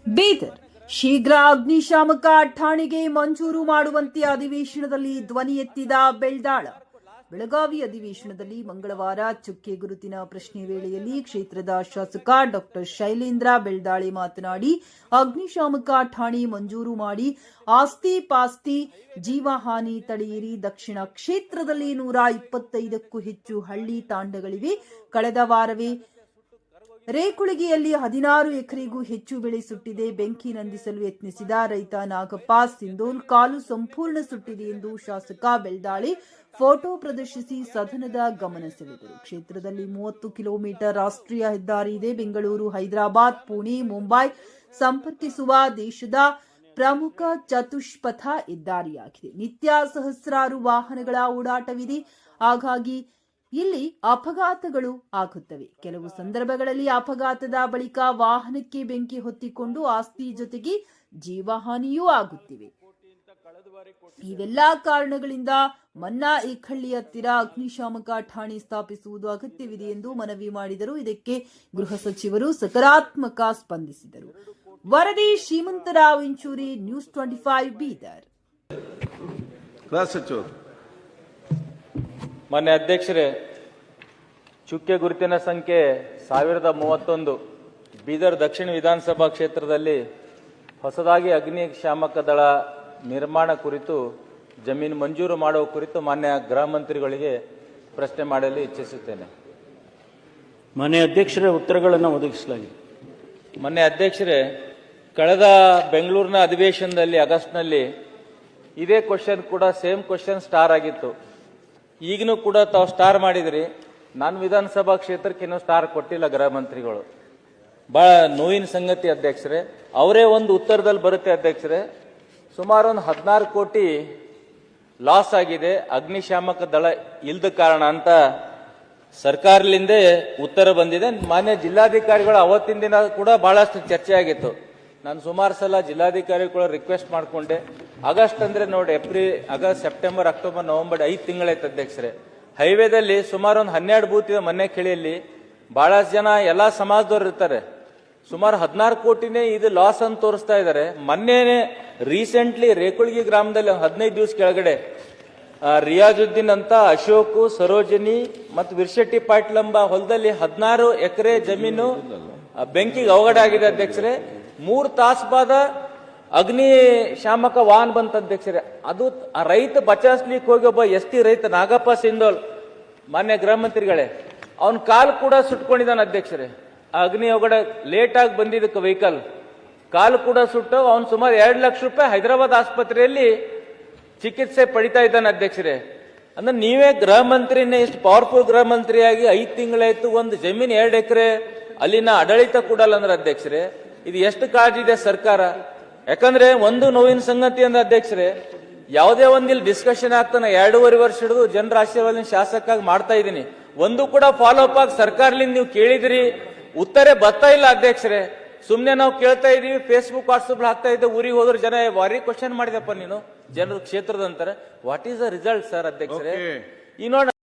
ಬೀದರ್ ಶೀಘ್ರ ಅಗ್ನಿಶಾಮಕ ಠಾಣೆಗೆ ಮಂಜೂರು ಮಾಡುವಂತೆ ಅಧಿವೇಶನದಲ್ಲಿ ಧ್ವನಿ ಎತ್ತಿದ ಬೆಳ್ದಾಳ. ಬೆಳಗಾವಿ ಅಧಿವೇಶನದಲ್ಲಿ ಮಂಗಳವಾರ ಚುಕ್ಕೆ ಗುರುತಿನ ಪ್ರಶ್ನೆ ವೇಳೆಯಲ್ಲಿ ಕ್ಷೇತ್ರದ ಶಾಸಕ ಡಾಕ್ಟರ್ ಶೈಲೇಂದ್ರ ಬೆಳ್ದಾಳೆ ಮಾತನಾಡಿ, ಅಗ್ನಿಶಾಮಕ ಠಾಣೆ ಮಂಜೂರು ಮಾಡಿ ಆಸ್ತಿ ಪಾಸ್ತಿ ಜೀವಹಾನಿ ತಡೆಯಿರಿ. ದಕ್ಷಿಣ ಕ್ಷೇತ್ರದಲ್ಲಿ 125ಕ್ಕೂ ಹೆಚ್ಚು ಹಳ್ಳಿ ತಾಂಡಗಳಿವೆ. ಕಳೆದ ವಾರವೇ ರೇಕುಳಗಿಯಲ್ಲಿ 16 ಎಕರೆಗೂ ಹೆಚ್ಚು ಬೆಳೆ ಸುಟ್ಟಿದೆ. ಬೆಂಕಿ ನಂದಿಸಲು ಯತ್ನಿಸಿದ ರೈತ ನಾಗಪ್ಪ ಸಿಂಧೋಲ್ ಕಾಲು ಸಂಪೂರ್ಣ ಸುಟ್ಟಿದೆ ಎಂದು ಶಾಸಕ ಬೆಳ್ದಾಳೆ ಫೋಟೋ ಪ್ರದರ್ಶಿಸಿ ಸದನದ ಗಮನ ಸೆಳೆದರು. ಕ್ಷೇತ್ರದಲ್ಲಿ 30 ಕಿಲೋಮೀಟರ್ ರಾಷ್ಟ್ರೀಯ ಹೆದ್ದಾರಿ ಇದೆ. ಬೆಂಗಳೂರು, ಹೈದರಾಬಾದ್, ಪುಣೆ, ಮುಂಬೈ ಸಂಪರ್ಕಿಸುವ ದೇಶದ ಪ್ರಮುಖ ಚತುಷ್ಪಥ ಹೆದ್ದಾರಿಯಾಗಿದೆ. ನಿತ್ಯ ಸಹಸ್ರಾರು ವಾಹನಗಳ ಓಡಾಟವಿದೆ. ಹಾಗಾಗಿ ಇಲ್ಲಿ ಅಪಘಾತಗಳು ಆಗುತ್ತವೆ. ಕೆಲವು ಸಂದರ್ಭಗಳಲ್ಲಿ ಅಪಘಾತದ ಬಳಿಕ ವಾಹನಕ್ಕೆ ಬೆಂಕಿ ಹೊತ್ತಿಕೊಂಡು ಆಸ್ತಿ ಜೊತೆಗೆ ಜೀವಹಾನಿಯೂ ಆಗುತ್ತಿವೆ. ಇವೆಲ್ಲಾ ಕಾರಣಗಳಿಂದ ಮನ್ನಾ ಏಕಹಳ್ಳಿ ಹತ್ತಿರ ಅಗ್ನಿಶಾಮಕ ಠಾಣೆ ಸ್ಥಾಪಿಸುವುದು ಅಗತ್ಯವಿದೆ ಎಂದು ಮನವಿ ಮಾಡಿದರು. ಇದಕ್ಕೆ ಗೃಹ ಸಚಿವರು ಸಕಾರಾತ್ಮಕ ಸ್ಪಂದಿಸಿದರು. ವರದಿ ಶ್ರೀಮಂತರಾವ್ ಇಂಚೂರಿ, ನ್ಯೂಸ್ 25 ಬೀದರ್. ಮಾನ್ಯ ಅಧ್ಯಕ್ಷರೇ, ಚುಕ್ಕೆ ಗುರುತಿನ ಸಂಖ್ಯೆ 1031 ಬೀದರ್ ದಕ್ಷಿಣ ವಿಧಾನಸಭಾ ಕ್ಷೇತ್ರದಲ್ಲಿ ಹೊಸದಾಗಿ ಅಗ್ನಿಶಾಮಕ ದಳ ನಿರ್ಮಾಣ ಕುರಿತು ಜಮೀನು ಮಂಜೂರು ಮಾಡುವ ಕುರಿತು ಮಾನ್ಯ ಗೃಹ ಮಂತ್ರಿಗಳಿಗೆ ಪ್ರಶ್ನೆ ಮಾಡಲು ಇಚ್ಛಿಸುತ್ತೇನೆ. ಮಾನ್ಯ ಅಧ್ಯಕ್ಷರೇ, ಉತ್ತರಗಳನ್ನು ಒದಗಿಸಲಾಗಿದೆ. ಮಾನ್ಯ ಅಧ್ಯಕ್ಷರೇ, ಕಳೆದ ಬೆಂಗಳೂರಿನ ಅಧಿವೇಶನದಲ್ಲಿ ಆಗಸ್ಟ್ನಲ್ಲಿ ಇದೇ ಕ್ವಶನ್ ಕೂಡ ಸೇಮ್ ಕ್ವಶನ್ ಸ್ಟಾರ್ ಆಗಿತ್ತು. ಈಗನೂ ಕೂಡ ತಾವು ಸ್ಟಾರ್ ಮಾಡಿದ್ರಿ. ನಾನು ವಿಧಾನಸಭಾ ಕ್ಷೇತ್ರಕ್ಕೆ ಇನ್ನೂ ಸ್ಟಾರ್ ಕೊಟ್ಟಿಲ್ಲ ಗೃಹ ಮಂತ್ರಿಗಳು. ಬಹಳ ನೋವಿನ ಸಂಗತಿ ಅಧ್ಯಕ್ಷರೇ. ಅವರೇ ಒಂದು ಉತ್ತರದಲ್ಲಿ ಬರುತ್ತೆ ಅಧ್ಯಕ್ಷರೇ, ಸುಮಾರು ಒಂದು 16 ಕೋಟಿ ಲಾಸ್ ಆಗಿದೆ ಅಗ್ನಿಶಾಮಕ ದಳ ಇಲ್ದ ಕಾರಣ ಅಂತ ಸರ್ಕಾರದಿಂದ ಉತ್ತರ ಬಂದಿದೆ. ಮಾನ್ಯ ಜಿಲ್ಲಾಧಿಕಾರಿಗಳು ಅವತ್ತಿನ ದಿನ ಕೂಡ ಬಹಳಷ್ಟು ಚರ್ಚೆ ಆಗಿತ್ತು. ನಾನು ಸುಮಾರು ಸಲ ಜಿಲ್ಲಾಧಿಕಾರಿಗಳು ರಿಕ್ವೆಸ್ಟ್ ಮಾಡಿಕೊಂಡೆ. ಆಗಸ್ಟ್ ಅಂದ್ರೆ ನೋಡಿ, ಆಗಸ್ಟ್, ಸೆಪ್ಟೆಂಬರ್, ಅಕ್ಟೋಬರ್, ನವೆಂಬರ್ 5 ತಿಂಗಳಾಯ್ತು ಅಧ್ಯಕ್ಷರೇ. ಹೈವೇದಲ್ಲಿ ಸುಮಾರು ಒಂದು 12 ಬೂತ್ ಇದೆ. ಮನೆ ಕಿಳಿಯಲ್ಲಿ ಬಹಳಷ್ಟು ಜನ ಎಲ್ಲಾ ಸಮಾಜದವ್ರು ಇರ್ತಾರೆ. ಸುಮಾರು 16 ಕೋಟಿನೇ ಇದು ಲಾಸ್ ಅಂತ ತೋರಿಸ್ತಾ ಇದ್ದಾರೆ. ಮೊನ್ನೆ ರೀಸೆಂಟ್ಲಿ ರೇಕುಳಗಿ ಗ್ರಾಮದಲ್ಲಿ 15 ದಿವಸ ಕೆಳಗಡೆ ರಿಯಾಜುದ್ದೀನ್ ಅಂತ ಅಶೋಕ್, ಸರೋಜಿನಿ ಮತ್ತು ವಿರ್ಶೆಟ್ಟಿ ಪಾಟ್ಲಂಬ ಹೊಲದಲ್ಲಿ 16 ಎಕರೆ ಜಮೀನು ಬೆಂಕಿಗೆ ಅವಘಡ ಆಗಿದೆ ಅಧ್ಯಕ್ಷರೇ. 3 ತಾಸು ಬಾದ ಅಗ್ನಿ ಶಾಮಕ ವಾಹನ ಬಂತ ಅಧ್ಯಕ್ಷರೇ. ಅದು ರೈತ ಬಚಾಯಿಸ್ಲಿಕ್ಕೆ ಹೋಗಿ ಒಬ್ಬ ST ರೈತ ನಾಗಪ್ಪ ಸಿಂಧೋಲ್, ಮಾನ್ಯ ಗೃಹ ಮಂತ್ರಿಗಳೇ, ಅವನ ಕಾಲು ಕೂಡ ಸುಟ್ಕೊಂಡಿದ್ದಾನೆ ಅಧ್ಯಕ್ಷರೇ. ಅಗ್ನಿ ಅವಘಡ ಲೇಟ್ ಆಗಿ ಬಂದಿದ್ದಕ್ಕೆ ವೆಹಿಕಲ್ ಕಾಲು ಕೂಡ ಸುಟ್ಟು ಅವನು ಸುಮಾರು 2 ಲಕ್ಷ ರೂಪಾಯಿ ಹೈದರಾಬಾದ್ ಆಸ್ಪತ್ರೆಯಲ್ಲಿ ಚಿಕಿತ್ಸೆ ಪಡಿತಾ ಇದ್ದಾನೆ ಅಧ್ಯಕ್ಷರೇ. ಅಂದ್ರೆ ನೀವೇ ಗೃಹ ಮಂತ್ರಿನೇ ಇಷ್ಟು ಪವರ್ಫುಲ್ ಗೃಹ ಮಂತ್ರಿಯಾಗಿ 5 ತಿಂಗಳಾಯ್ತು, ಒಂದು ಜಮೀನು 2 ಎಕರೆ ಅಲ್ಲಿನ ಆಡಳಿತ ಕೂಡಲ್ಲ ಅಂದ್ರೆ ಅಧ್ಯಕ್ಷರೇ, ಇದು ಎಷ್ಟು ಕಾಳಜಿ ಇದೆ ಸರ್ಕಾರ? ಯಾಕಂದ್ರೆ ಒಂದು ನೋವಿನ ಸಂಗತಿ ಅಂದ್ರೆ ಅಧ್ಯಕ್ಷರೇ, ಯಾವುದೇ ಒಂದು ಇಲ್ಲಿ ಡಿಸ್ಕಷನ್ ಆಗ್ತಾನೆ 2.5 ವರ್ಷ ಹಿಡಿದು ಜನರ ಆಶೀರ್ವಾದ ಶಾಸಕಾಗಿ ಮಾಡ್ತಾ ಇದ್ದೀನಿ. ಒಂದು ಕೂಡ ಫಾಲೋ ಅಪ್ ಆಗಿ ಸರ್ಕಾರದಿಂದ ನೀವು ಕೇಳಿದ್ರಿ, ಉತ್ತರ ಬರ್ತಾ ಇಲ್ಲ ಅಧ್ಯಕ್ಷರೇ. ಸುಮ್ನೆ ನಾವು ಕೇಳ್ತಾ ಇದೀವಿ, ಫೇಸ್ಬುಕ್, ವಾಟ್ಸಪ್ ಹಾಕ್ತಾ ಇದ್ದೆ. ಊರಿಗೆ ಹೋದ್ರೆ ಜನ ವಾರಿ ಕ್ವಶನ್ ಮಾಡಿದಪ್ಪ ನೀನು ಜನರ ಕ್ಷೇತ್ರದ ಅಂತಾರೆ. What is the result sir ಅಧ್ಯಕ್ಷರೇ? ಈ ನೋಡಿ